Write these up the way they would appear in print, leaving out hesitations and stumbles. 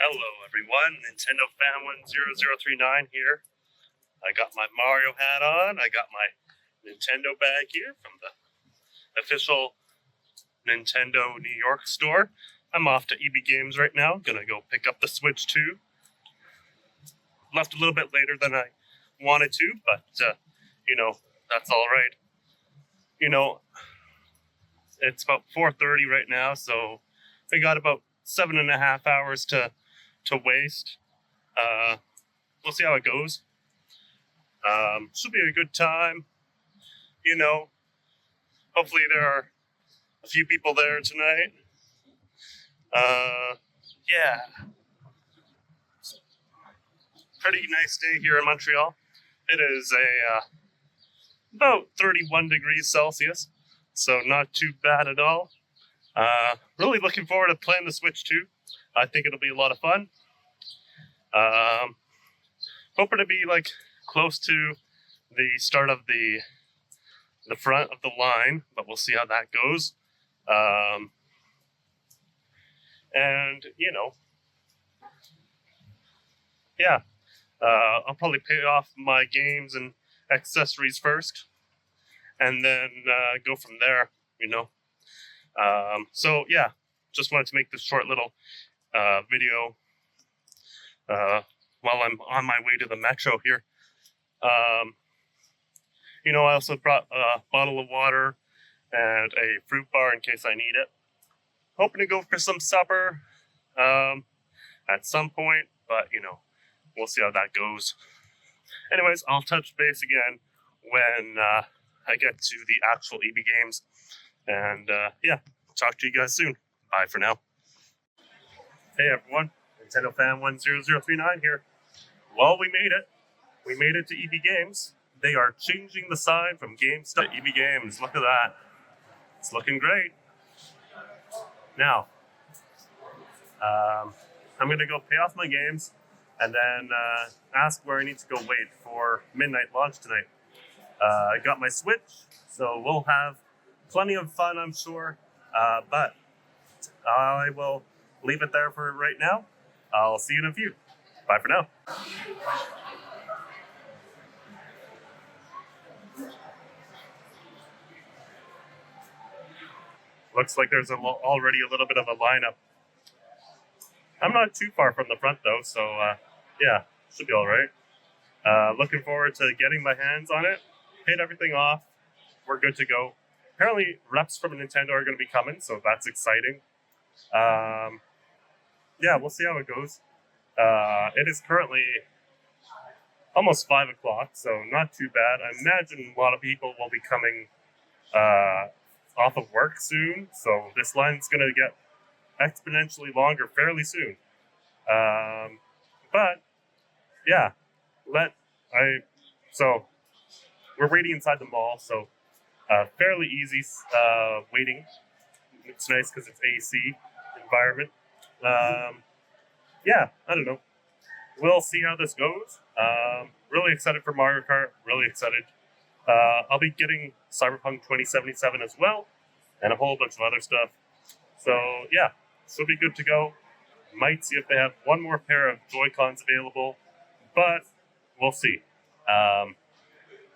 Hello everyone, Nintendo Fan 10039 here. I got my Mario hat on, I got my Nintendo bag here from the official Nintendo New York store. I'm off to EB Games right now, gonna go pick up the Switch 2. Left a little bit later than I wanted to, but, that's alright. It's about 4:30 right now, so we got about 7.5 hours to waste. We'll see how it goes. Should be a good time. Hopefully there are a few people there tonight. Yeah. Pretty nice day here in Montreal. It is about 31 degrees Celsius, so not too bad at all. Really looking forward to playing the Switch 2. I think it'll be a lot of fun. Hoping to be close to the start of the front of the line, but we'll see how that goes. Yeah. I'll probably pay off my games and accessories first, and then go from there. So yeah, just wanted to make this short little video while I'm on my way to the metro here. I also brought a bottle of water and a fruit bar in case I need it. Hoping to go for some supper at some point, but we'll see how that goes. Anyways, I'll touch base again when I get to the actual EB Games. And yeah, talk to you guys soon. Bye for now. Hey everyone, Nintendo Fan 10039 here. Well, we made it. We made it to EB Games. They are changing the sign from GameStop to EB Games. Look at that. It's looking great. Now, I'm going to go pay off my games and then ask where I need to go wait for midnight launch tonight. I got my Switch, so we'll have plenty of fun, I'm sure. But I will leave it there for right now. I'll see you in a few. Bye for now. Looks like there's already a little bit of a lineup. I'm not too far from the front though, so yeah, should be all right. Looking forward to getting my hands on it. Paid everything off. We're good to go. Apparently, reps from Nintendo are going to be coming, so that's exciting. Yeah, we'll see how it goes. It is currently almost 5 o'clock, so not too bad. I imagine a lot of people will be coming off of work soon, so this line's going to get exponentially longer fairly soon. But yeah, so we're waiting inside the mall, so fairly easy waiting. It's nice because it's AC environment. Yeah, I don't know. We'll see how this goes. Really excited for Mario Kart. Really excited. I'll be getting Cyberpunk 2077 as well, and a whole bunch of other stuff. So yeah, should be good to go. Might see if they have one more pair of Joy-Cons available, but we'll see.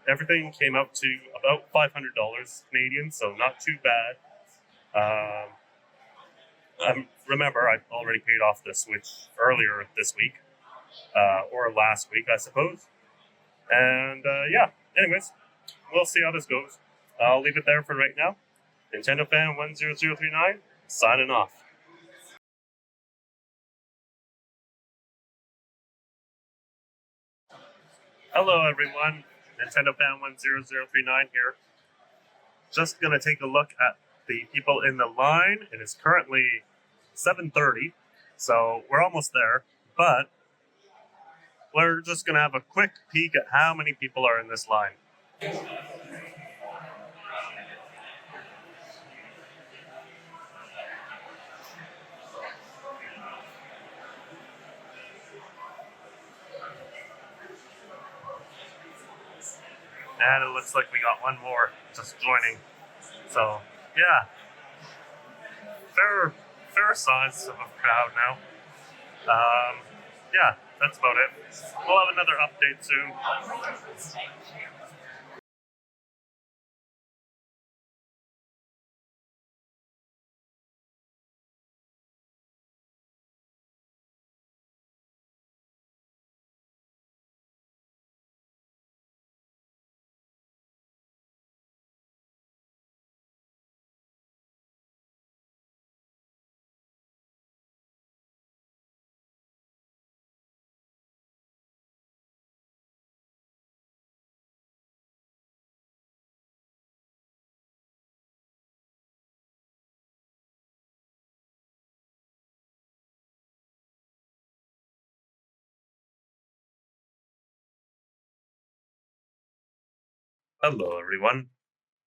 Everything came out to about $500 Canadian, so not too bad. Remember, I already paid off the Switch earlier this week, or last week, I suppose. And yeah, anyways, we'll see how this goes. I'll leave it there for right now. Nintendo Fan 10039, signing off. Hello everyone, Nintendo Fan 10039 here. Just gonna take a look at the people in the line. It is currently 7:30, so we're almost there, but we're just gonna have a quick peek at how many people are in this line. And it looks like we got one more just joining. So, yeah. Fair size of a crowd now. Yeah, that's about it. We'll have another update soon. Hello, everyone.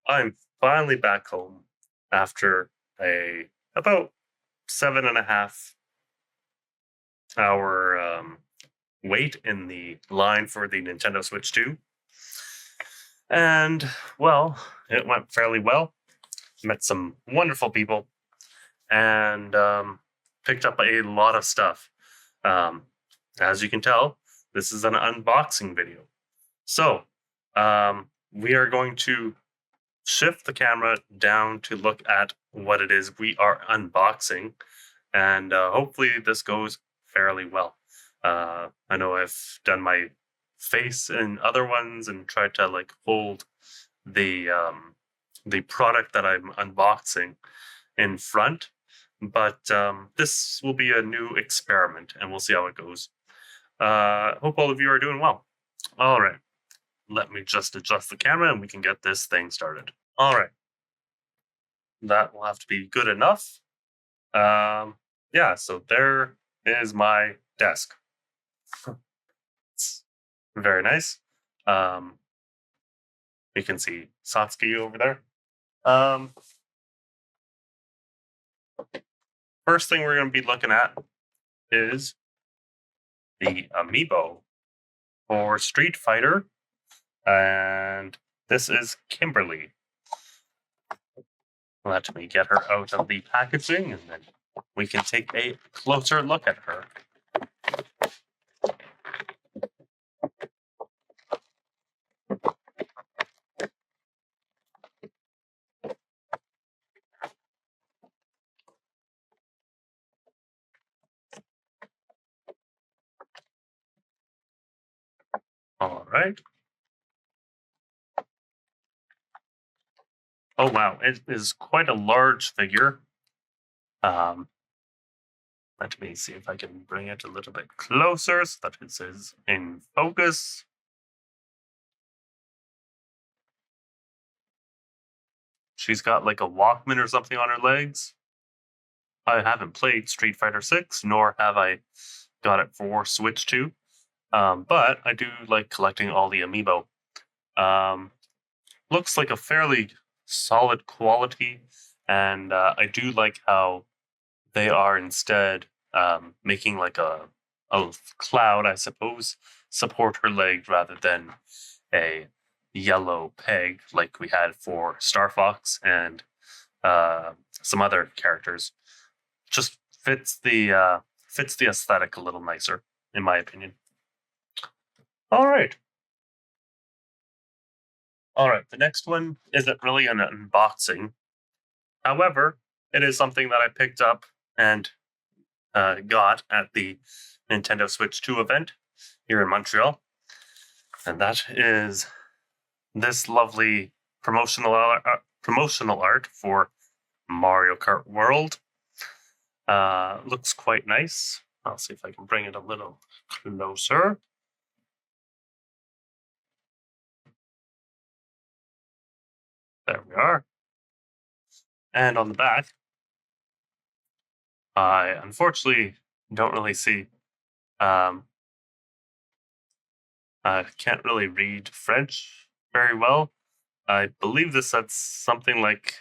I'm finally back home after a about 7.5 hour wait in the line for the Nintendo Switch 2. And, well, it went fairly well. Met some wonderful people and picked up a lot of stuff. Um, as you can tell, this is an unboxing video. So, we are going to shift the camera down to look at what it is we are unboxing, and hopefully this goes fairly well. I know I've done my face in other ones and tried to like hold the product that I'm unboxing in front, but this will be a new experiment, and we'll see how it goes. Hope all of you are doing well. All right, let me just adjust the camera and we can get this thing started. All right, that will have to be good enough. Yeah, so there is my desk. It's very nice. Um, you can see Satsuki over there. Um, First thing we're going to be looking at is the amiibo for Street Fighter, and this is Kimberly. Let me get her out of the packaging, and then we can take a closer look at her. All right. Oh wow, it is quite a large figure. Um, Let me see if I can bring it a little bit closer so that it is in focus. She's got like a Walkman or something on her legs. I haven't played Street Fighter 6, nor have I got it for Switch 2. But I do like collecting all the amiibo. Um, Looks like a fairly solid quality, and I do like how they are instead making like a cloud, I suppose, support her leg rather than a yellow peg like we had for Star Fox and some other characters. Just fits the aesthetic a little nicer, in my opinion. All right, all right. The next one isn't really an unboxing. However, it is something that I picked up and got at the Nintendo Switch 2 event here in Montreal, and that is this lovely promotional art for Mario Kart World. Looks quite nice. I'll see if I can bring it a little closer. There we are. And on the back, I unfortunately don't really see. Um, I can't really read French very well. I believe this said something like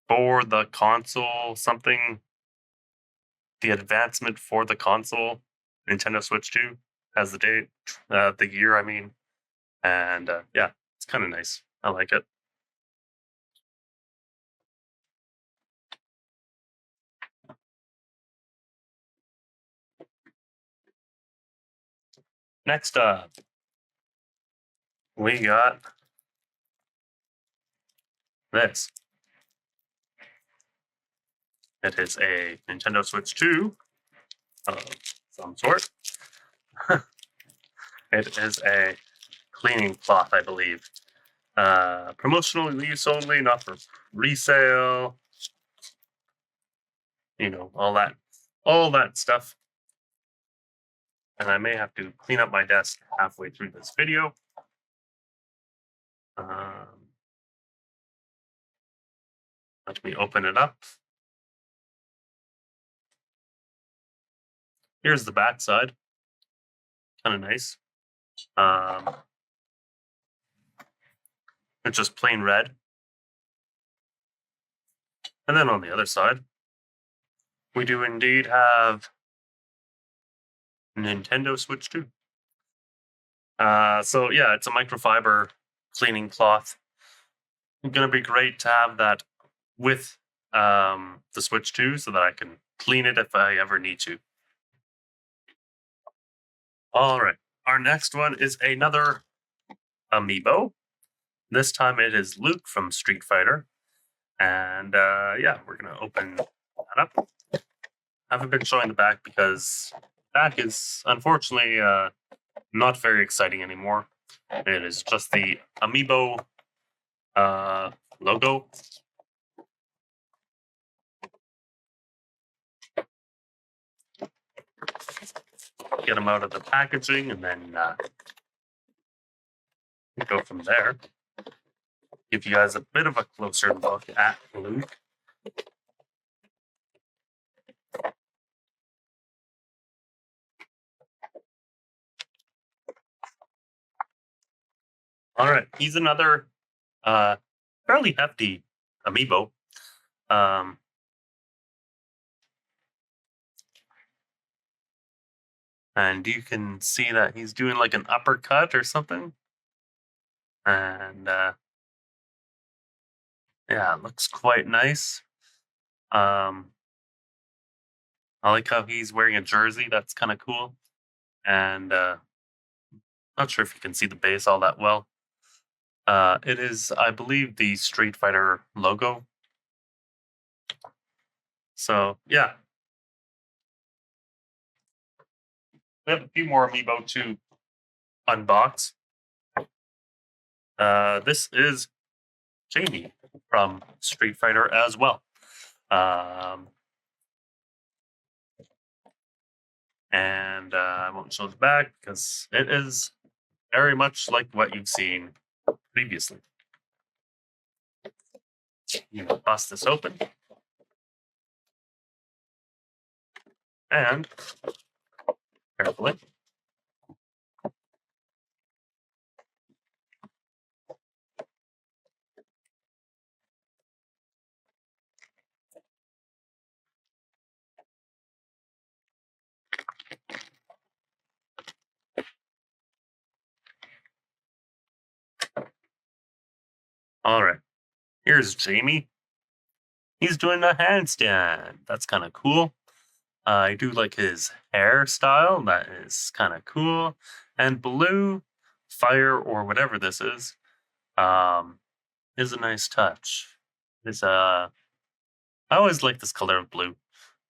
for the console, something, the advancement for the console, Nintendo Switch 2 has the date, the year, I mean. And yeah, it's kind of nice. I like it. Next up, we got this. It is a Nintendo Switch 2 of some sort. It is a cleaning cloth, I believe. Promotional use only, not for resale. You know, all that stuff. And I may have to clean up my desk halfway through this video. Let me open it up. Here's the back side. Kind of nice. It's just plain red. And then on the other side, we do indeed have Nintendo Switch 2. So yeah, it's a microfiber cleaning cloth. It's gonna be great to have that with the Switch 2 so that I can clean it if I ever need to. All right, our next one is another amiibo. This time it is Luke from Street Fighter. And yeah, we're gonna open that up. I haven't been showing the back because back is unfortunately not very exciting anymore. It is just the amiibo logo. Get them out of the packaging and then go from there. Give you guys a bit of a closer look at Luke. All right, he's another fairly hefty amiibo. And you can see that he's doing like an uppercut or something. And yeah, it looks quite nice. I like how he's wearing a jersey. That's kind of cool. And not sure if you can see the base all that well. It is, I believe, the Street Fighter logo. So yeah, we have a few more amiibo to unbox. This is Jamie from Street Fighter as well. And I won't show the back because it is very much like what you've seen previously. You bust this open. And carefully. All right, here's Jamie. He's doing a handstand. That's kind of cool. I do like his hairstyle. That is kind of cool. And blue, fire, or whatever this is a nice touch. It's I always like this color of blue.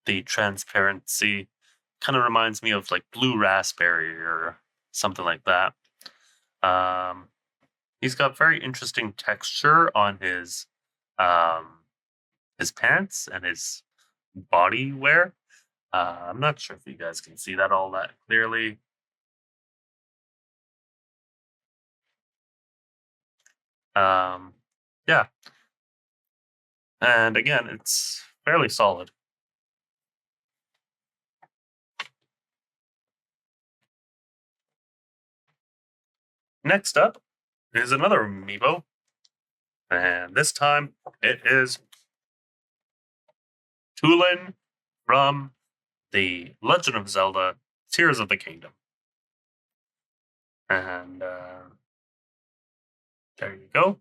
The transparency kind of reminds me of like blue raspberry or something like that. He's got very interesting texture on his pants and his body wear. I'm not sure if you guys can see that all that clearly. Yeah. And again, it's fairly solid. Next up is another amiibo. And this time it is Tulin from The Legend of Zelda Tears of the Kingdom. And there you go.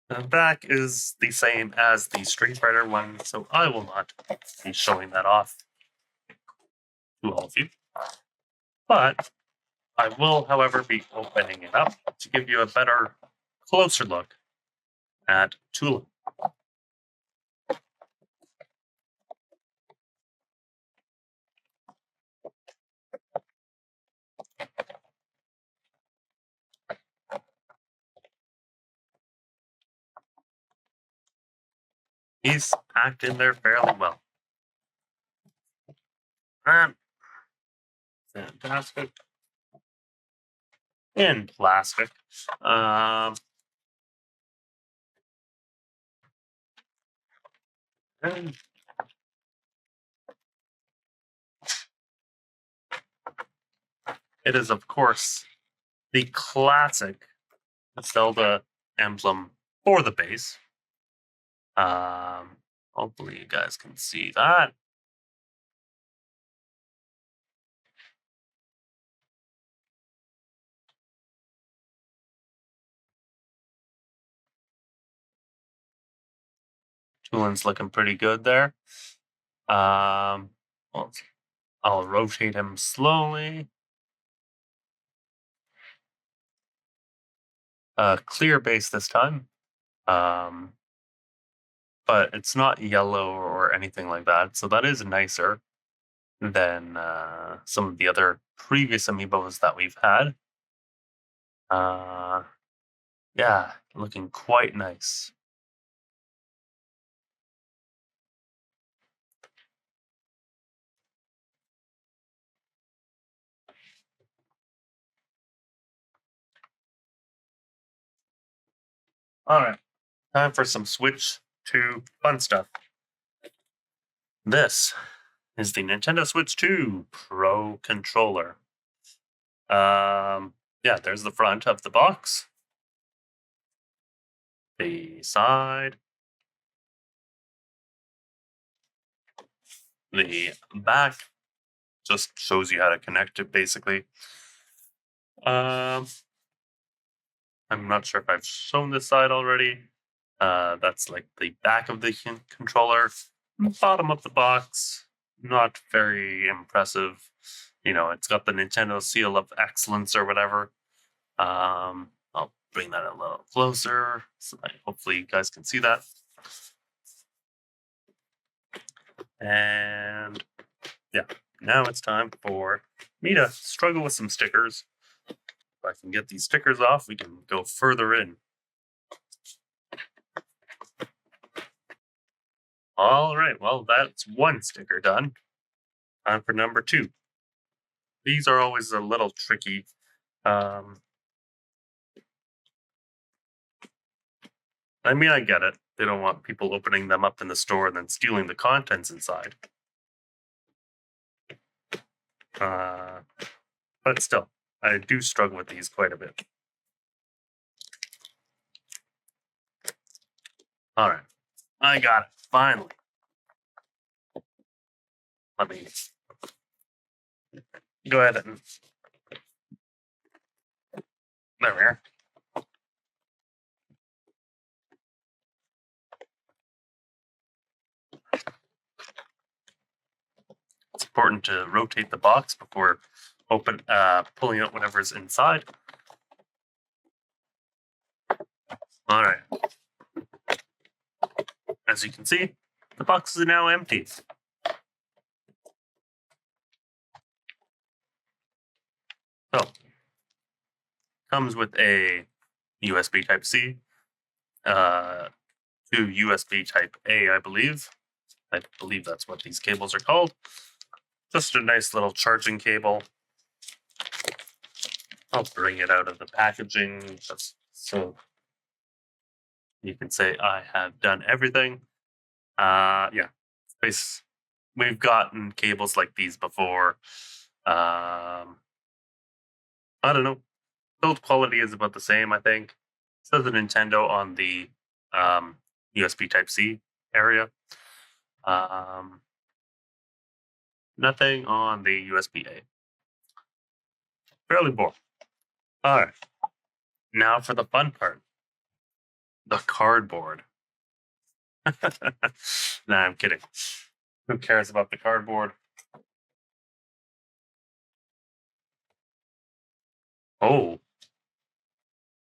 The back is the same as the Street Fighter one, so I will not be showing that off to all of you. But I will, however, be opening it up to give you a better, closer look at Tulip. He's packed in there fairly well. And fantastic. In plastic. And it is, of course, the classic Zelda emblem for the base. Hopefully you guys can see that. Tulin's looking pretty good there. Well, I'll rotate him slowly. Clear base this time. But it's not yellow or anything like that, so that is nicer than some of the other previous amiibos that we've had. Uh, yeah, looking quite nice. All right, time for some Switch to fun stuff. This is the Nintendo Switch 2 Pro controller. Yeah, there's the front of the box, the side, the back. Just shows you how to connect it, basically. Um, I'm not sure if I've shown this side already. That's like the back of the controller. Bottom of the box, not very impressive. You know, it's got the Nintendo seal of excellence or whatever. I'll bring that a little closer so that hopefully you guys can see that. And yeah, now it's time for me to struggle with some stickers. If I can get these stickers off, we can go further in. All right, well, that's one sticker done. Time for number 2. These are always a little tricky. I mean, I get it. They don't want people opening them up in the store and then stealing the contents inside. But still, I do struggle with these quite a bit. All right, I got it, finally. Let me go ahead and there we are. It's important to rotate the box before pulling out whatever's inside. All right. As you can see, the box is now empty. So, comes with a USB Type-C, to USB Type-A, I believe. I believe that's what these cables are called. Just a nice little charging cable. I'll bring it out of the packaging just so you can say I have done everything. Yeah, we've gotten cables like these before. I don't know. Build quality is about the same, I think. So the Nintendo on the USB Type-C area. Nothing on the USB-A. Fairly boring. All right. Now for the fun part. The cardboard. Nah, I'm kidding. Who cares about the cardboard? Oh.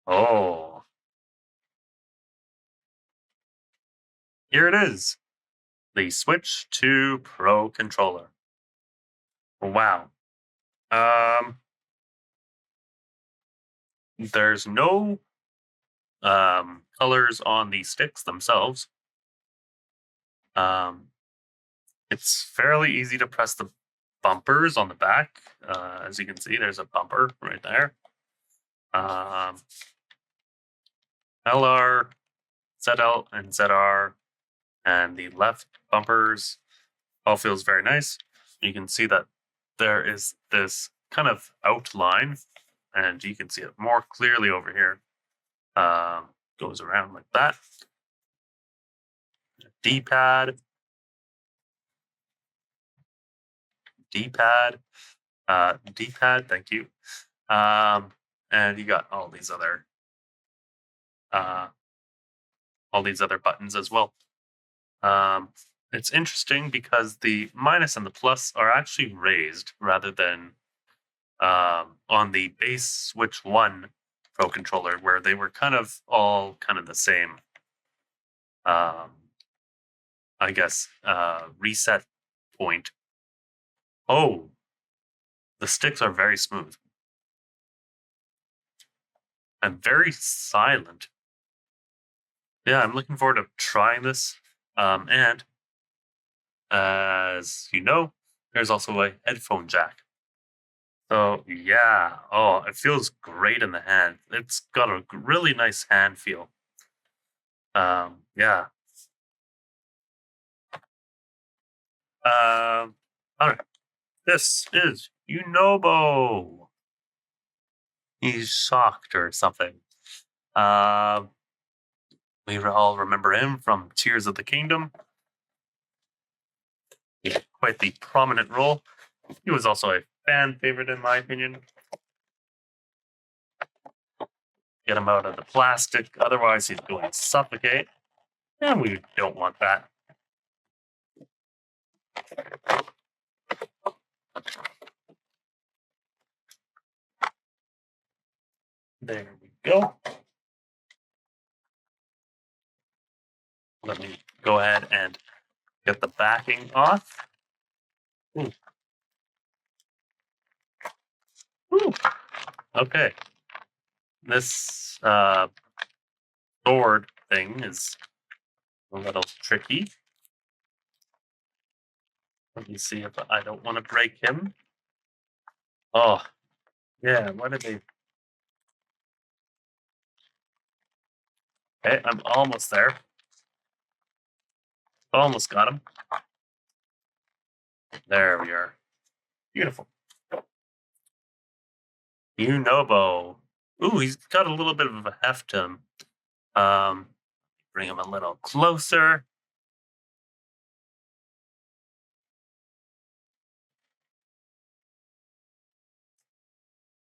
Oh. Here it is. The Switch 2 Pro controller. Wow. Um, there's no colors on the sticks themselves. Um, it's fairly easy to press the bumpers on the back. As you can see, there's a bumper right there. Um, LR, ZL, and ZR, and the left bumpers all feels very nice. You can see that there is this kind of outline, and you can see it more clearly over here. Goes around like that. D-pad, D-pad, D-pad. Thank you. And you got uh, all these other buttons as well. It's interesting because the minus and the plus are actually raised rather than on the base Switch 1 Pro controller, where they were all kind of the same. I guess reset point. Oh, the sticks are very smooth and very silent. Yeah, I'm looking forward to trying this. And as you know, there's also a headphone jack. So yeah, oh, it feels great in the hand. It's got a really nice hand feel. Yeah. All right. This is Unobo. He's shocked or something. Um, we all remember him from Tears of the Kingdom. He had quite the prominent role. He was also a fan favorite, in my opinion. Get him out of the plastic, otherwise he's going to suffocate. And we don't want that. There we go. Let me go ahead and get the backing off. Ooh. Ooh. Okay. This sword thing is a little tricky. Let me see if I don't want to break him. Oh, yeah. What did they? Okay, I'm almost there. Almost got him. There we are. Beautiful. Unobo. Ooh, he's got a little bit of a heft to him. Bring him a little closer.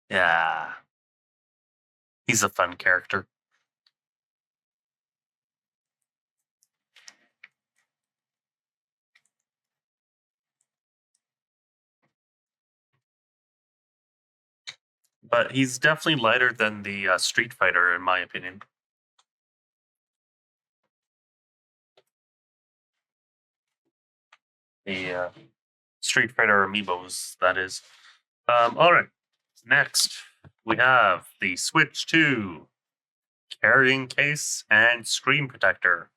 Yeah. He's a fun character. But he's definitely lighter than the Street Fighter, in my opinion. The Street Fighter amiibos, that is. All right. Next, we have the Switch 2 carrying case and screen protector.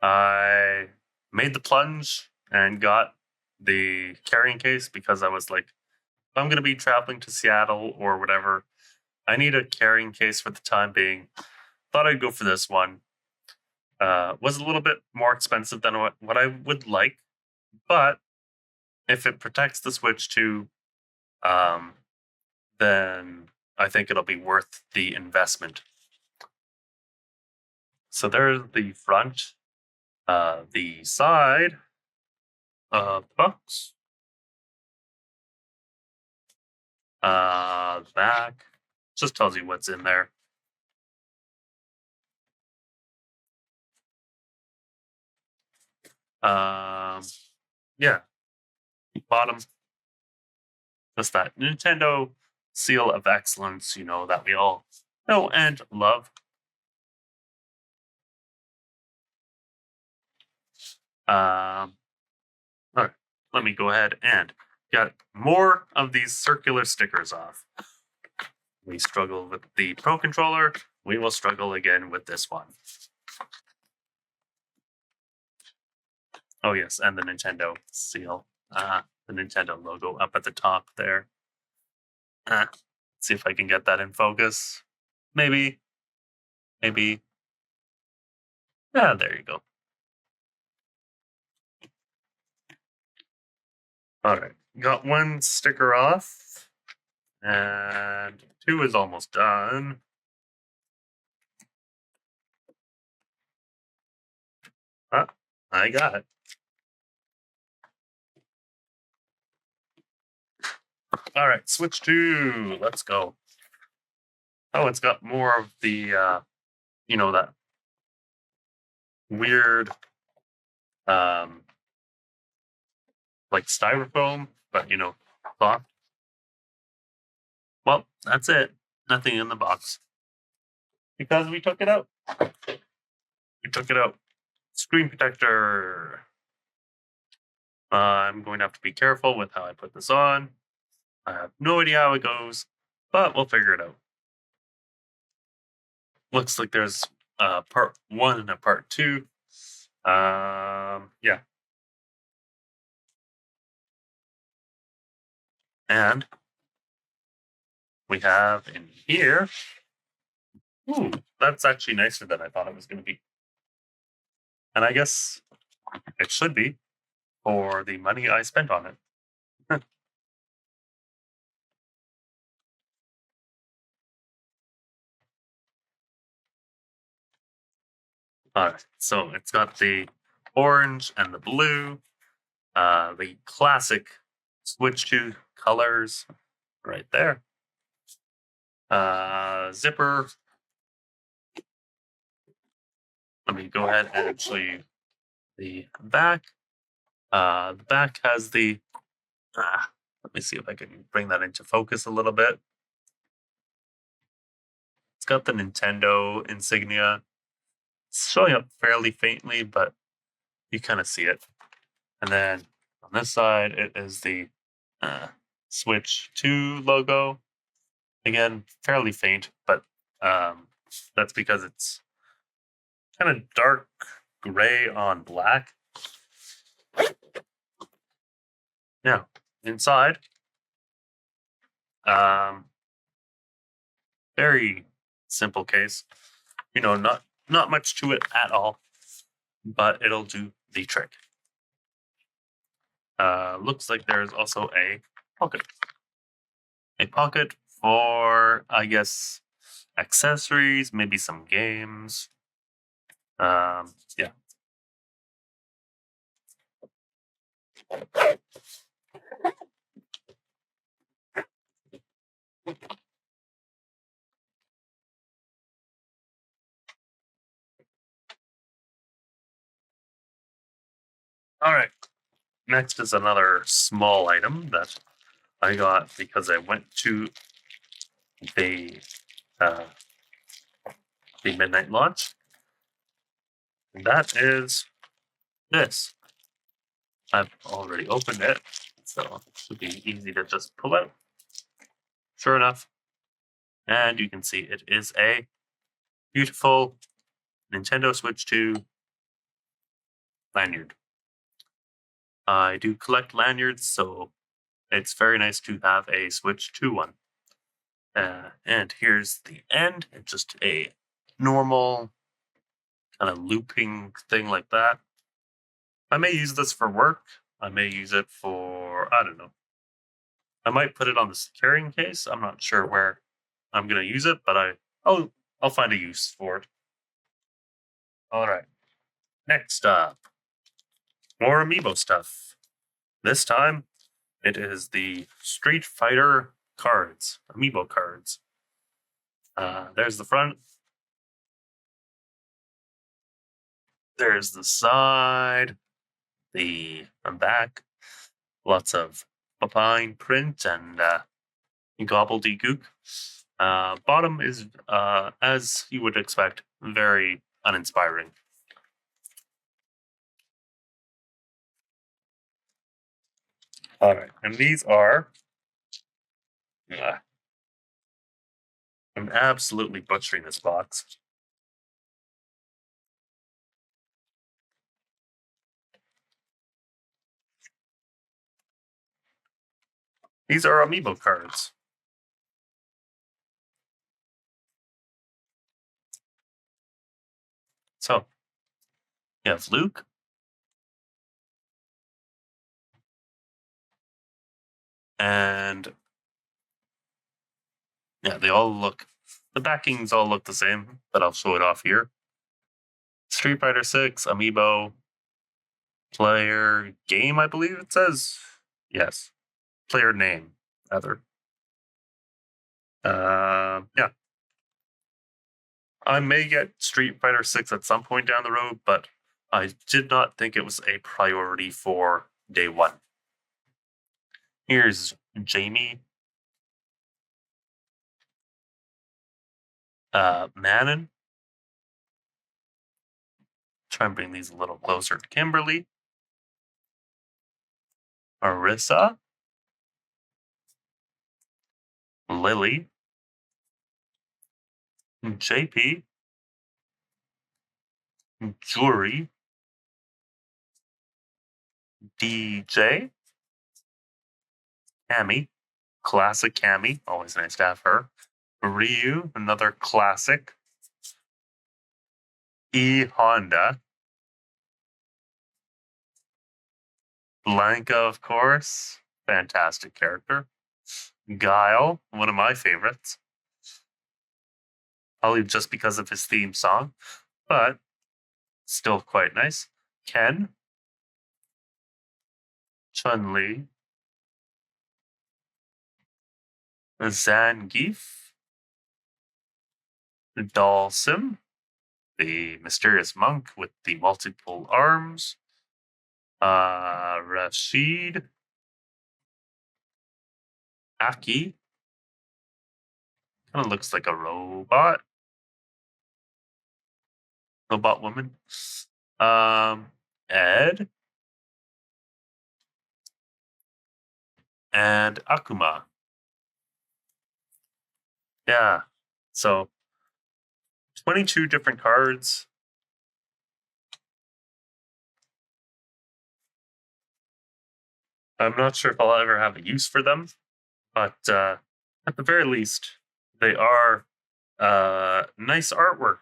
I made the plunge and got the carrying case because I was like, if I'm going to be traveling to Seattle or whatever, I need a carrying case for the time being. Thought I'd go for this one. Was a little bit more expensive than what I would like, but if it protects the Switch 2, um, then I think it'll be worth the investment. So there's the front, the side of the box, back. Just tells you what's in there. Yeah, bottom. Just that Nintendo seal of excellence, that we all know and love. All right, let me go ahead and get more of these circular stickers off. We struggle with the Pro Controller. We will struggle again with this one. Oh yes, and the Nintendo seal. The Nintendo logo up at the top there. See if I can get that in focus. Maybe. Maybe. Yeah, there you go. All right, got one sticker off, and 2 is almost done. I got it. All right, Switch 2. Let's go. Oh, it's got more of the, that weird, um, like styrofoam, but soft. Well, that's it. Nothing in the box because we took it out. We took it out. Screen protector. I'm going to have to be careful with how I put this on. I have no idea how it goes, but we'll figure it out. Looks like there's a part 1 and a part 2. Yeah. And we have in here. Ooh, that's actually nicer than I thought it was going to be. And I guess it should be for the money I spent on it. All right, so it's got the orange and the blue, the classic Switch 2 colors right there. Zipper. Let me go ahead and show you the back. The back has the. Let me see if I can bring that into focus a little bit. It's got the Nintendo insignia. It's showing up fairly faintly, but you kind of see it. And then on this side, it is the Switch 2 logo. Again, fairly faint, but that's because it's kind of dark gray on black. Now, inside, very simple case. Not much to it at all, but it'll do the trick. Looks like there's also a pocket. A pocket for, I guess, accessories, maybe some games. Yeah. All right. Next is another small item that I got because I went to the midnight launch. And that is this. I've already opened it, so it should be easy to just pull out. Sure enough, and you can see it is a beautiful Nintendo Switch 2 lanyard. I do collect lanyards, so it's very nice to have a Switch 2 one. And here's the end. It's just a normal kind of looping thing like that. I may use this for work. I may use it for, I don't know. I might put it on the carrying case. I'm not sure where I'm going to use it, but I'll find a use for it. All right. Next up, more amiibo stuff. This time, it is the Street Fighter cards, amiibo cards. There's the front. There's the side, the back. Lots of fine print and gobbledygook. Bottom is, as you would expect, very uninspiring. All right, and these are. I'm absolutely butchering this box. These are amiibo cards. So, you have Luke, and yeah, the backings all look the same, but I'll show it off here. Street Fighter 6, amiibo, player game, I believe it says. Yes, player name, rather. Yeah. I may get Street Fighter 6 at some point down the road, but I did not think it was a priority for day one. Here's Jamie. Manon. Try and bring these a little closer. Kimberly. Marissa. Lily. JP. Jury. DJ. Cammy. Classic Cammy. Always nice to have her. Ryu. Another classic. E Honda. Blanca, of course. Fantastic character. Guile, one of my favorites. Probably just because of his theme song, but still quite nice. Ken. Chun-Li. Zangief. Dalsim. The mysterious monk with the multiple arms. Rashid. Aki. Kind of looks like a robot. Robot woman. Ed. And Akuma. Yeah. So 22 different cards. I'm not sure if I'll ever have a use for them, but at the very least, they are nice artwork.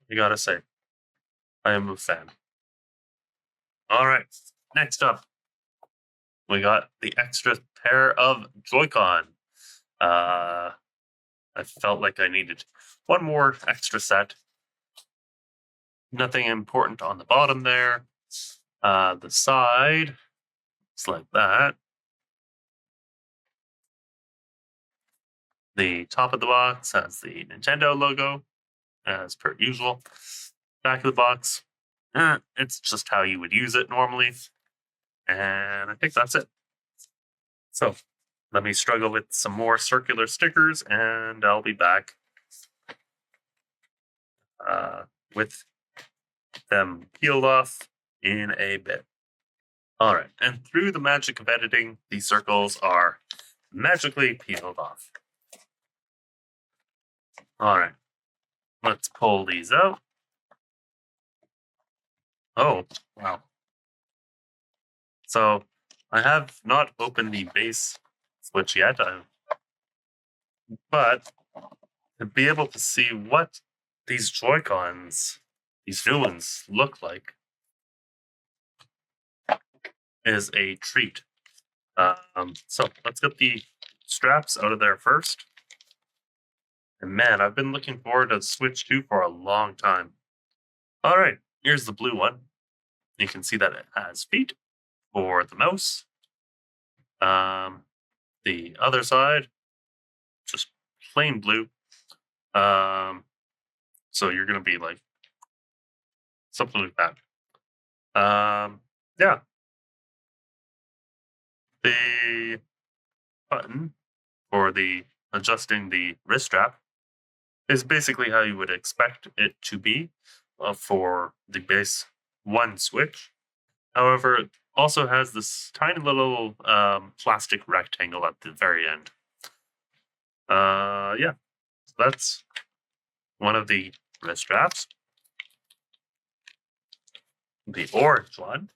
You gotta say, I am a fan. All right, next up, we got the extra pair of Joy-Con. I felt like I needed one more extra set. Nothing important on the bottom there. The side, it's like that. The top of the box has the Nintendo logo, as per usual. Back of the box, it's just how you would use it normally. And I think that's it. So let me struggle with some more circular stickers, and I'll be back with them peeled off in a bit. All right, and through the magic of editing, these circles are magically peeled off. All right, let's pull these out. Oh, wow. So I have not opened the base switch yet, but to be able to see what these Joy-Cons, these new ones, look like is a treat. So let's get the straps out of there first. And man, I've been looking forward to Switch 2 for a long time. All right, here's the blue one. You can see that it has feet for the mouse. The other side, just plain blue. So you're gonna be like something like that. Yeah. The button for the adjusting the wrist strap is basically how you would expect it to be for the base one switch. However, it also has this tiny little plastic rectangle at the very end. Yeah, so that's one of the wrist straps. The orange one.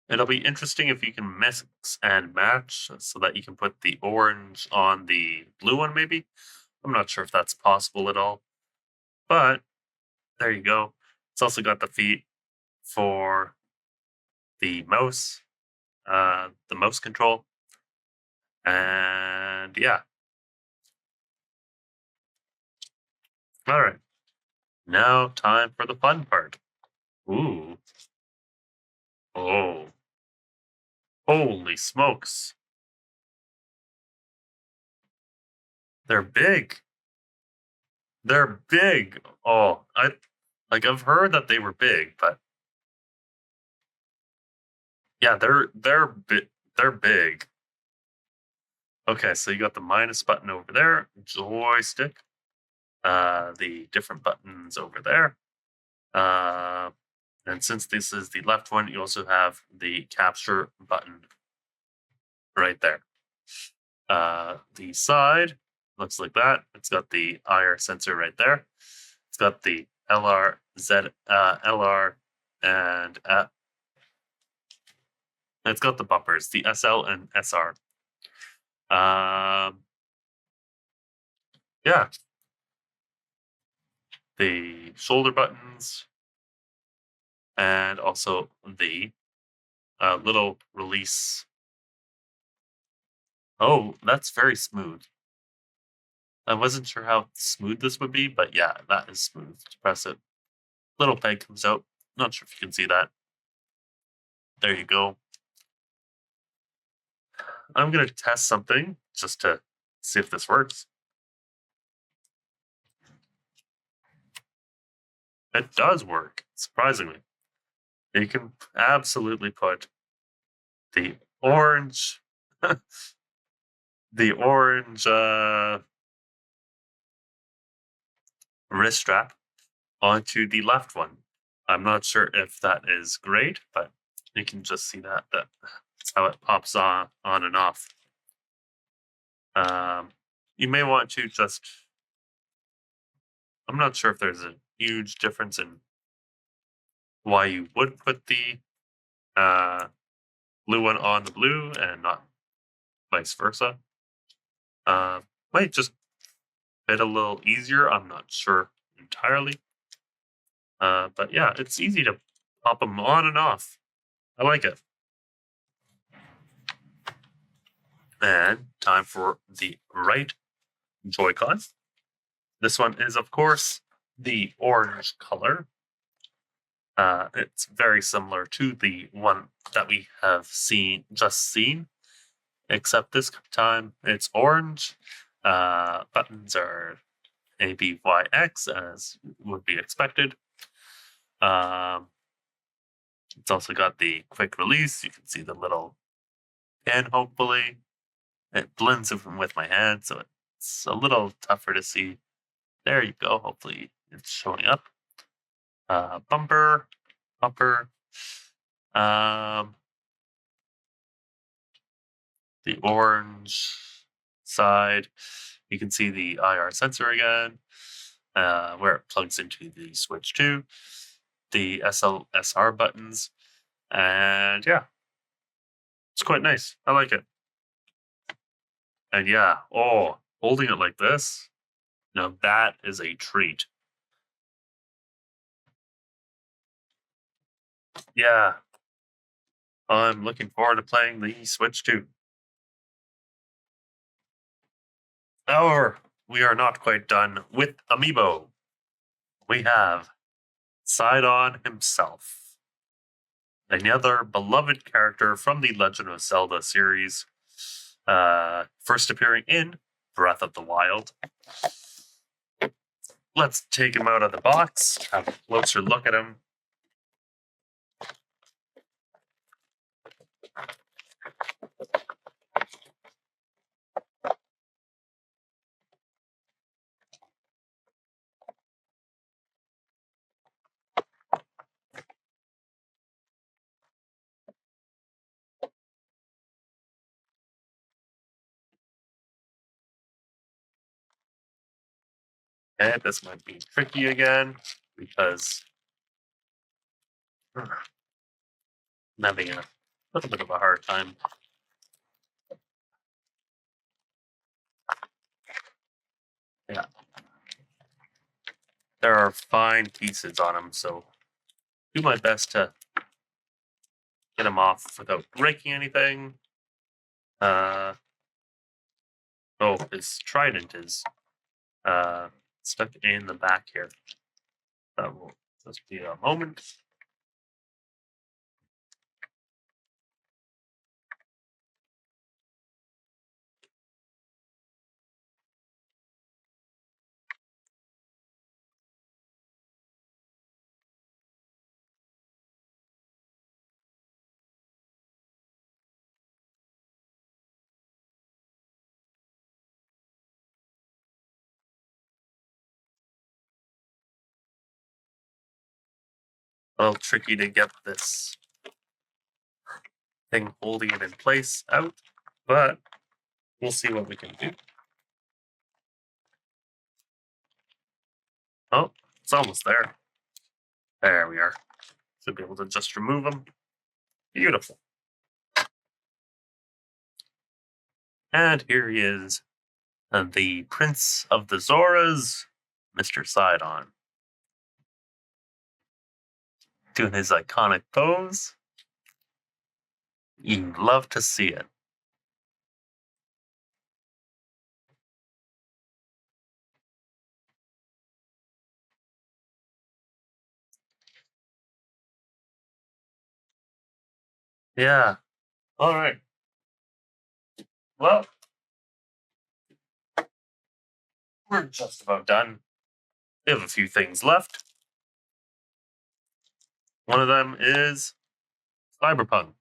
It'll be interesting if you can mix and match so that you can put the orange on the blue one, maybe. I'm not sure if that's possible at all, but there you go. It's also got the feet for the mouse control. And yeah. All right. Now time for the fun part. Ooh. Oh. Holy smokes. They're big. They're big. Oh, I've heard that they were big, but yeah, they're big. Okay, so you got the minus button over there, joystick, the different buttons over there. And since this is the left one, you also have the capture button right there. The side looks like that. It's got the IR sensor right there. It's got the LR, LR, and it's got the bumpers, the SL and SR. Yeah, the shoulder buttons, and also the little release. Oh, that's very smooth. I wasn't sure how smooth this would be, but yeah, that is smooth. To press it, little peg comes out. Not sure if you can see that. There you go. I'm gonna test something just to see if this works. It does work, surprisingly. You can absolutely put the orange, the orange wrist strap onto the left one. I'm not sure if that is great, but you can just see that's how it pops on and off. You may want to just. I'm not sure if there's a huge difference in why you would put the uh, blue one on the blue and not vice versa. Might just fit a little easier. I'm not sure entirely. But yeah, it's easy to pop them on and off. I like it. And time for the right Joy-Con. This one is, of course, the orange color. It's very similar to the one that we have just seen, except this time it's orange. Buttons are A, B, Y, X, as would be expected. It's also got the quick release. You can see the little pin, hopefully. It blends with my hand, so it's a little tougher to see. There you go. Hopefully it's showing up. Bumper. The orange side. You can see the IR sensor again, where it plugs into the Switch 2. The SLSR buttons. And yeah, it's quite nice. I like it. And yeah, holding it like this, now that is a treat. Yeah, I'm looking forward to playing the Switch 2. However, we are not quite done with Amiibo. We have Sidon himself, another beloved character from the Legend of Zelda series, first appearing in Breath of the Wild. Let's take him out of the box, have a closer look at him. And this might be tricky again because I'm having a little bit of a hard time. Yeah. There are fine pieces on them, so do my best to get them off without breaking anything. Oh, his trident is stuck in the back here. That will just be a moment. A little tricky to get this thing holding it in place out, but we'll see what we can do. Oh, it's almost there. There we are. Should be able to just remove them. Beautiful. And here he is, the Prince of the Zoras, Mr. Sidon. Doing his iconic pose. You'd love to see it. Yeah. All right. Well, we're just about done. We have a few things left. One of them is Cyberpunk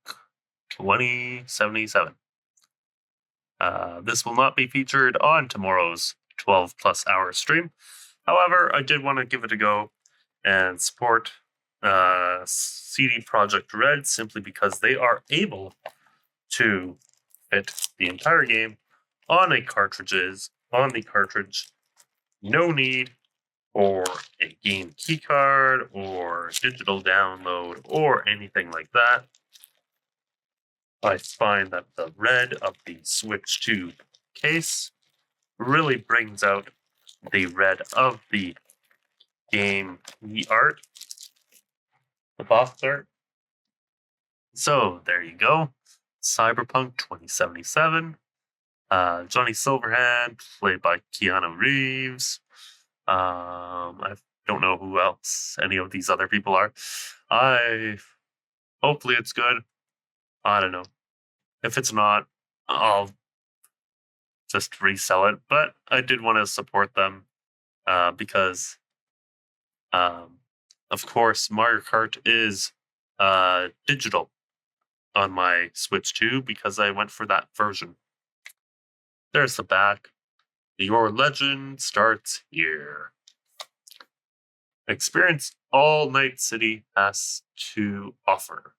2077. This will not be featured on tomorrow's 12 plus hour stream. However, I did want to give it a go and support CD Projekt Red simply because they are able to fit the entire game on the cartridge. No need for a game keycard or digital download or anything like that. I find that the red of the Switch 2 case really brings out the red of the game, the art, the box art. So there you go. Cyberpunk 2077. Johnny Silverhand, played by Keanu Reeves. I don't know who else any of these other people are. Hopefully it's good. I don't know. If it's not, I'll just resell it. But I did want to support them because, um, of course, Mario Kart is digital on my Switch 2 because I went for that version. There's the back. Your legend starts here. Experience all Night City has to offer.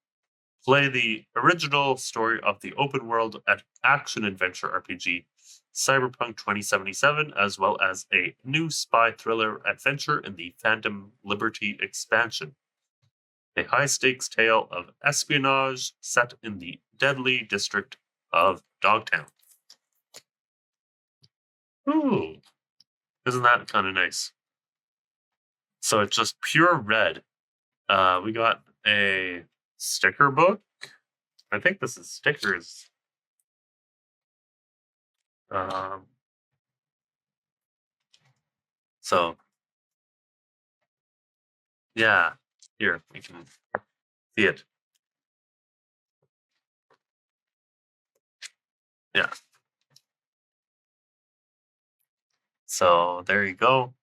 Play the original story of the open world action adventure RPG Cyberpunk 2077, as well as a new spy thriller adventure in the Phantom Liberty expansion. A high stakes tale of espionage set in the deadly district of Dogtown. Ooh, isn't that kind of nice? So it's just pure red. We got a sticker book. I think this is stickers. So yeah, here we can see it. Yeah. So there you go.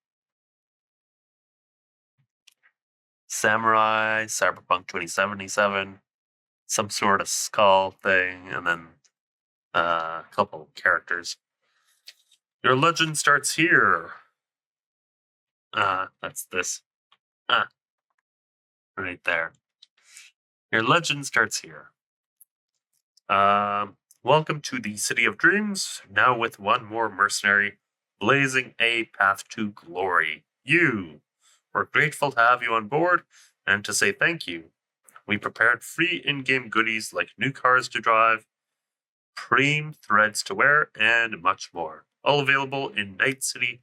Samurai, Cyberpunk 2077, some sort of skull thing, and then a couple characters. Your legend starts here. That's this. Right there. Your legend starts here. Welcome to the City of Dreams, now with one more mercenary blazing a path to glory. We're grateful to have you on board and to say thank you. We prepared free in-game goodies like new cars to drive, Preem threads to wear, and much more. All available in Night City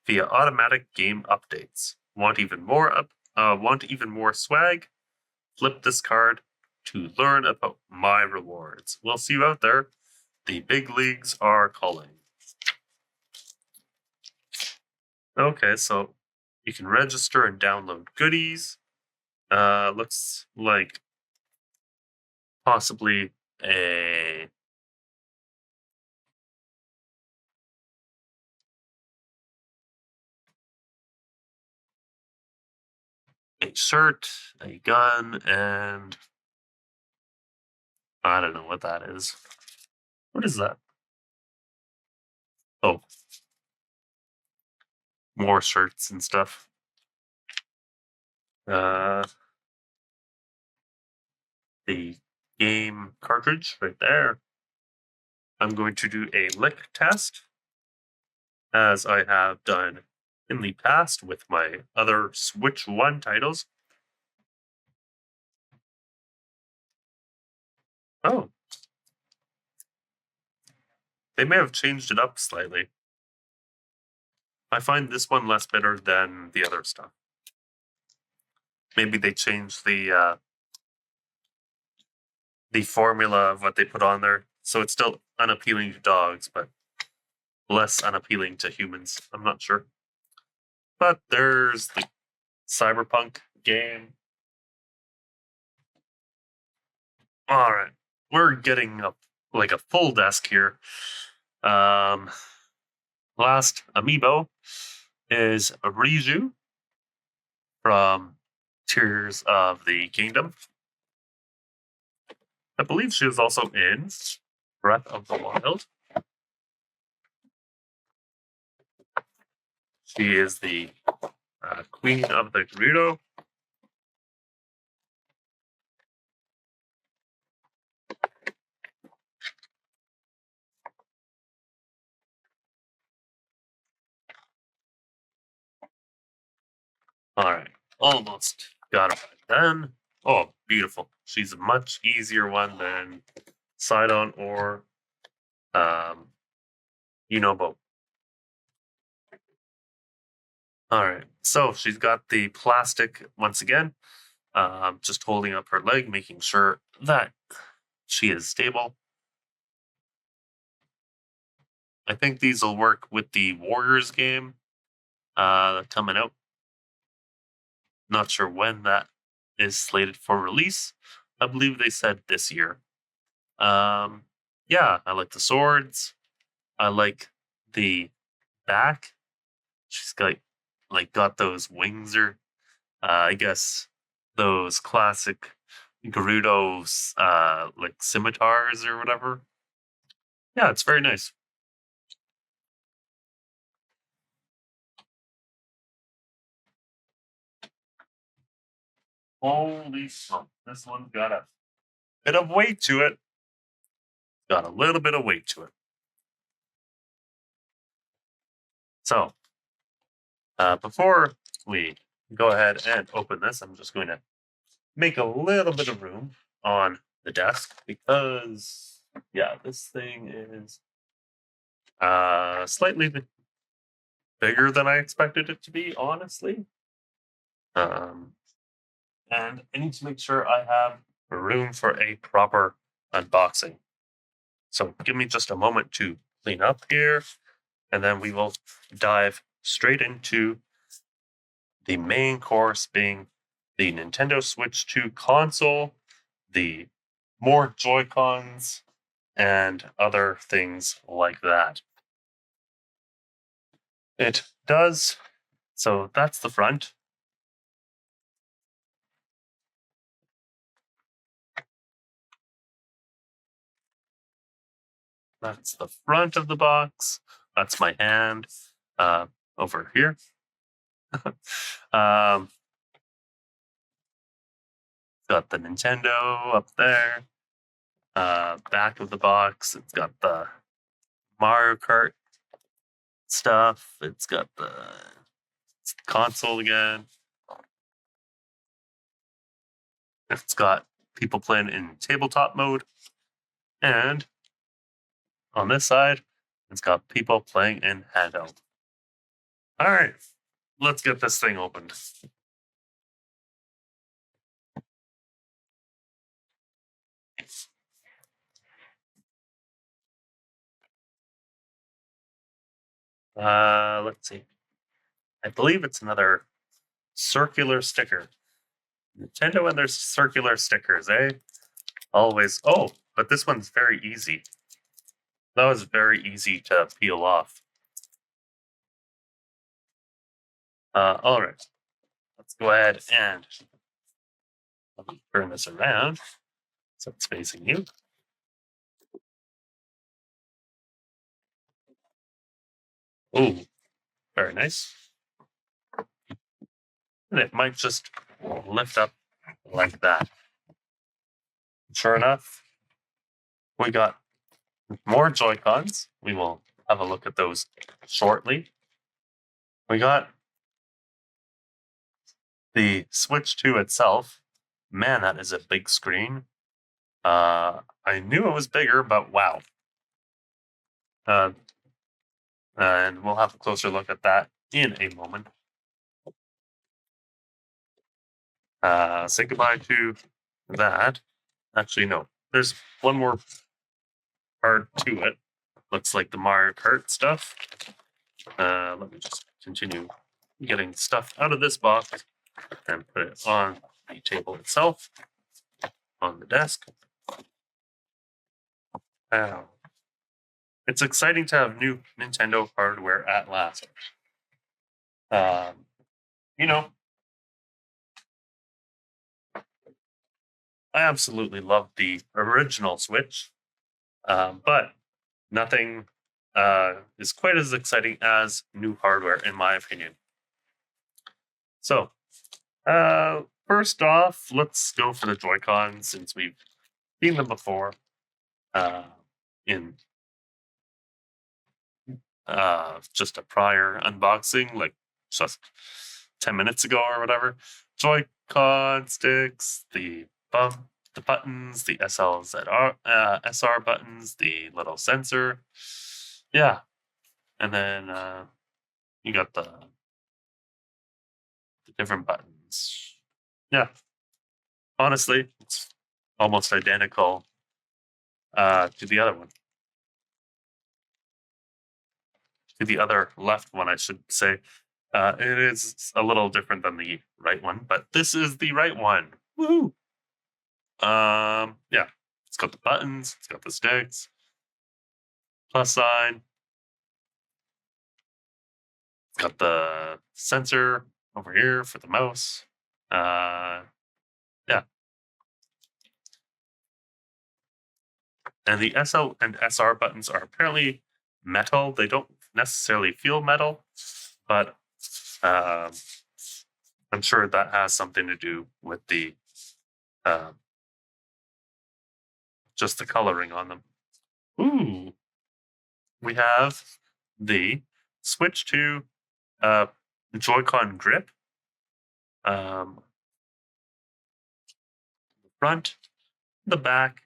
via automatic game updates. Want even more swag? Flip this card to learn about my rewards. We'll see you out there. The big leagues are calling. Okay, so you can register and download goodies. Looks like possibly a shirt, a gun, and I don't know what that is. What is that? Oh, more shirts and stuff. The game cartridge right there. I'm going to do a lick test, as I have done in the past with my other Switch 1 titles. Oh. They may have changed it up slightly. I find this one less bitter than the other stuff. Maybe they changed the formula of what they put on there, so it's still unappealing to dogs, but less unappealing to humans. I'm not sure. But there's the Cyberpunk game. All right, we're getting up like a full desk here. Last amiibo is Riju from Tears of the Kingdom. I believe she was also in Breath of the Wild. She is the queen of the Gerudo. All right, almost got it then. Oh, beautiful. She's a much easier one than Sidon or Yunobo. All right, so she's got the plastic once again, just holding up her leg, making sure that she is stable. I think these will work with the Warriors game coming out. Not sure when that is slated for release. I believe they said this year. Yeah, I like the swords. I like the back. She's got those wings, or I guess those classic Gerudo's like scimitars or whatever. Yeah, it's very nice. Holy smoke. This one's got a bit of weight to it. Got a little bit of weight to it. So, before we go ahead and open this, I'm just going to make a little bit of room on the desk because, yeah, this thing is slightly bigger than I expected it to be, honestly. And I need to make sure I have room for a proper unboxing. So give me just a moment to clean up here, and then we will dive straight into the main course, being the Nintendo Switch 2 console, the more Joy-Cons, and other things like that. It does, so that's the front. That's the front of the box. That's my hand over here. Got the Nintendo up there. Back of the box, it's got the Mario Kart stuff. It's got the console again. It's got people playing in tabletop mode. And on this side, it's got people playing in handheld. All right, let's get this thing opened. Let's see. I believe it's another circular sticker. Nintendo and their circular stickers, eh? Always. Oh, but this one's very easy. That was very easy to peel off. All right. Let's go ahead and let me turn this around so it's facing you. Oh, very nice. And it might just lift up like that. Sure enough, we got more Joy-Cons. We will have a look at those shortly. We got the Switch 2 itself. Man, that is a big screen. I knew it was bigger, but wow. And we'll have a closer look at that in a moment. Say goodbye to that. Actually, no. There's one more part to it. Looks like the Mario Kart stuff. Let me just continue getting stuff out of this box and put it on the table itself, on the desk. It's exciting to have new Nintendo hardware at last. You know, I absolutely love the original Switch, but nothing is quite as exciting as new hardware, in my opinion. So, first off, let's go for the Joy-Con since we've seen them before in just a prior unboxing, like just 10 minutes ago or whatever. Joy-Con sticks, the buttons, the SR buttons, the little sensor. Yeah. And then you got the different buttons. Yeah. Honestly, it's almost identical to the other one. To the other left one, I should say. It is a little different than the right one, but this is the right one. Woohoo! Yeah, it's got the buttons, it's got the sticks, plus sign, it's got the sensor over here for the mouse. Yeah. And the SL and SR buttons are apparently metal. They don't necessarily feel metal, but I'm sure that has something to do with the just the coloring on them. Ooh, we have the Switch 2 Joy-Con grip. The front, the back.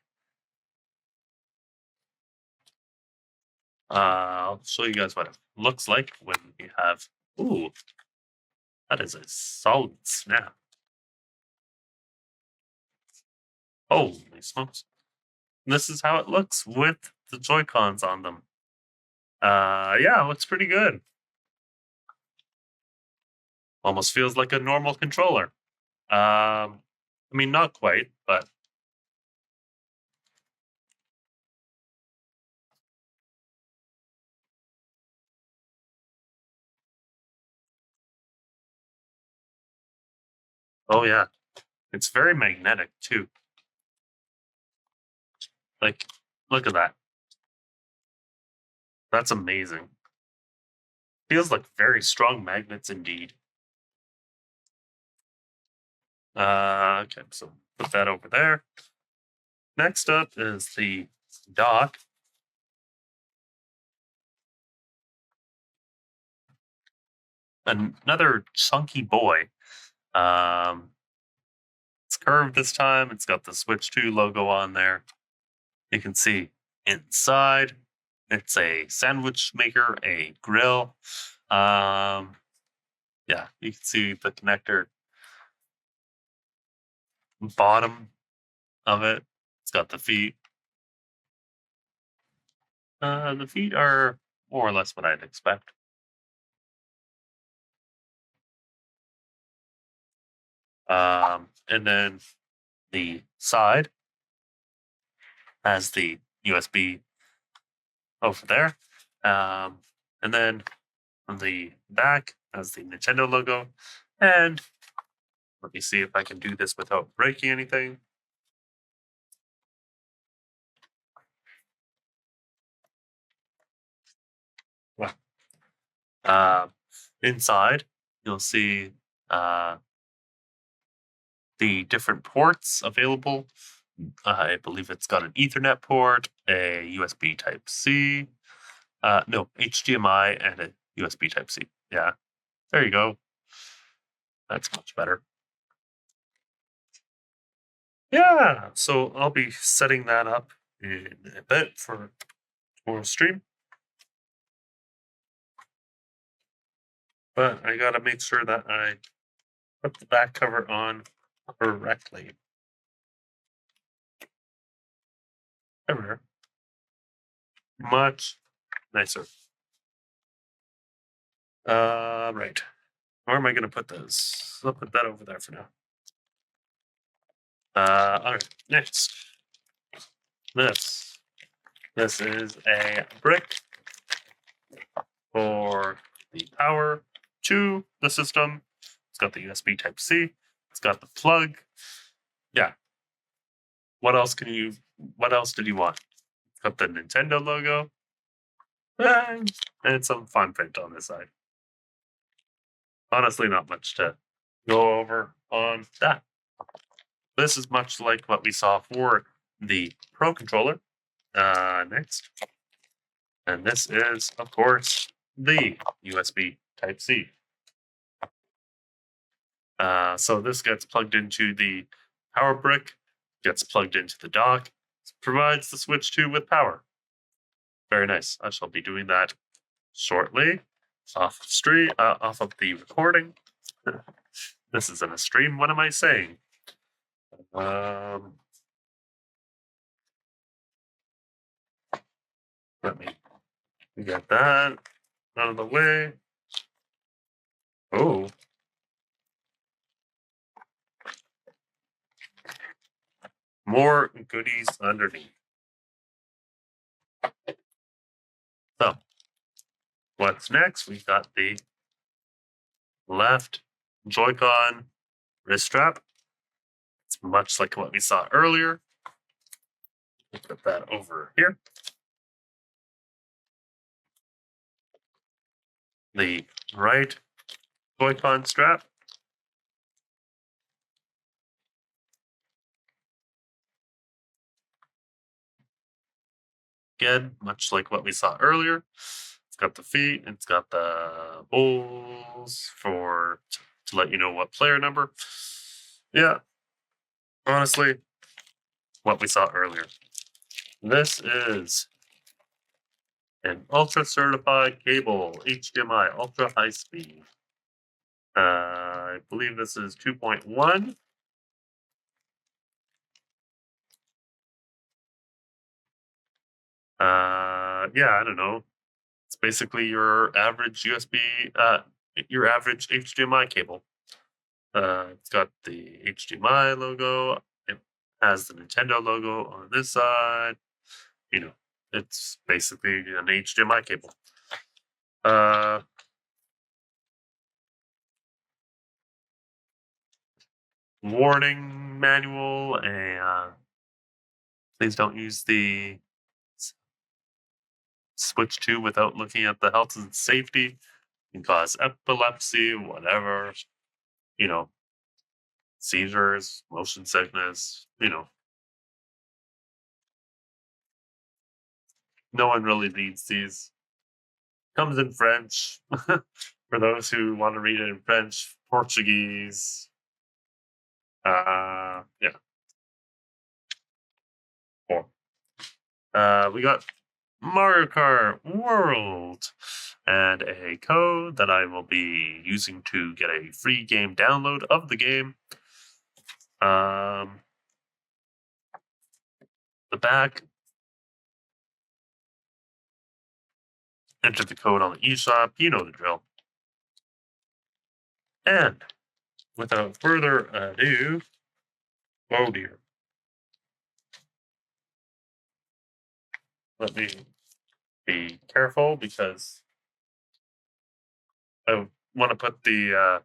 I'll show you guys what it looks like when you have. Ooh, that is a solid snap. Holy smokes. This is how it looks with the Joy-Cons on them. Yeah, it looks pretty good. Almost feels like a normal controller. I mean, not quite, but oh yeah, it's very magnetic too. Like, look at that. That's amazing. Feels like very strong magnets indeed. Okay, so put that over there. Next up is the dock. another chunky boy. Um, it's curved this time. It's got the Switch 2 logo on there. You can see inside. It's a sandwich maker, a grill. Yeah, you can see the connector bottom of it. It's got the feet. The feet are more or less what I'd expect. And then the side has the USB over there. And then on the back has the Nintendo logo. And let me see if I can do this without breaking anything. Well, uh, inside, you'll see uh, the different ports available. I believe it's got an Ethernet port, a USB Type C, no, HDMI, and a USB Type C. Yeah, there you go. That's much better. Yeah, so I'll be setting that up in a bit for tomorrow's stream. But I gotta make sure that I put the back cover on correctly. There. Much nicer. Right. Where am I gonna put this? I'll put that over there for now. All right. Next, this is a brick for the power to the system. It's got the USB Type C. It's got the plug. Yeah. What else can you? What else did you want? It's got the Nintendo logo and some fun print on this side. Honestly, not much to go over on that. This is much like what we saw for the Pro controller. Next. And this is, of course, the USB Type C. So this gets plugged into the power brick, gets plugged into the dock, provides the Switch 2 with power. Very nice. I shall be doing that shortly off of the recording. This isn't a stream. What am I saying? Let me get that out of the way. Oh. More goodies underneath. So, what's next? We've got the left Joy-Con wrist strap. It's much like what we saw earlier. Put that over here. The right Joy-Con strap. Again, much like what we saw earlier. It's got the feet, it's got the bowls for to let you know what player number. Yeah, honestly, what we saw earlier. This is an ultra certified cable, HDMI, ultra high speed. I believe this is 2.1. Yeah, I don't know. It's basically your average USB, your average HDMI cable. It's got the HDMI logo. It has the Nintendo logo on this side. You know, it's basically an HDMI cable. Warning manual. Please don't use the Switch 2 without looking at the health and safety. Can cause epilepsy, whatever. You know, seizures, motion sickness. You know, no one really needs these. Comes in French. For those who want to read it in French, Portuguese. Yeah. 4. We got Mario Kart World and a code that I will be using to get a free game download of the game. The back. Enter the code on the eShop. You know the drill. And without further ado, oh dear. Let me be careful because I want to put the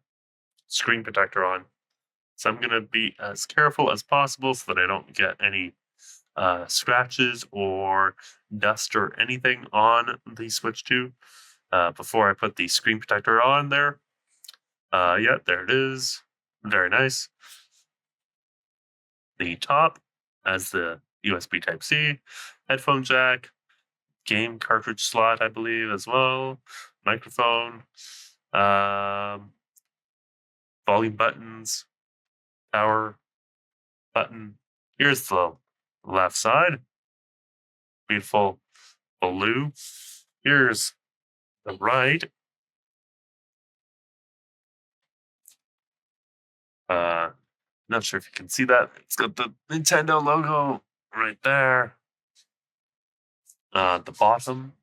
screen protector on. So I'm going to be as careful as possible so that I don't get any scratches or dust or anything on the Switch 2 before I put the screen protector on there. Yeah, there it is. Very nice. The top has the USB Type-C, headphone jack, game cartridge slot, I believe, as well, microphone, volume buttons, power button. Here's the left side. Beautiful blue. Here's the right. Not sure if you can see that. It's got the Nintendo logo right there. The bottom.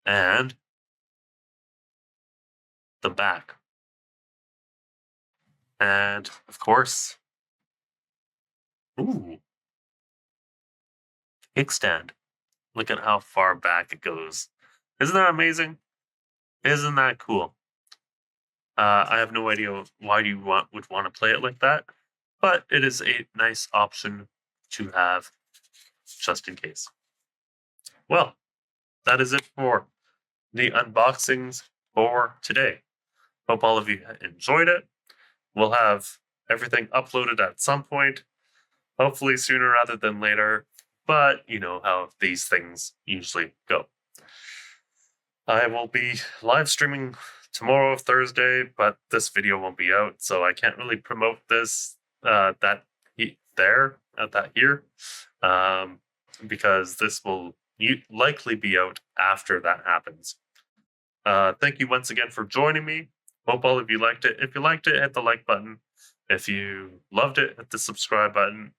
And the back. And of course, ooh, kickstand. Look at how far back it goes. Isn't that amazing? Isn't that cool? I have no idea why you would want to play it like that, but it is a nice option to have just in case. Well, that is it for the unboxings for today. Hope all of you enjoyed it. We'll have everything uploaded at some point, hopefully sooner rather than later, but you know how these things usually go. I will be live streaming tomorrow, Thursday, but this video won't be out, so I can't really promote this here, because this will likely be out after that happens. Thank you once again for joining me. Hope all of you liked it. If you liked it, hit the like button. If you loved it, hit the subscribe button.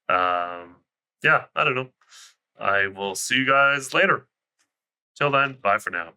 Yeah, I don't know. I will see you guys later. Till then, bye for now.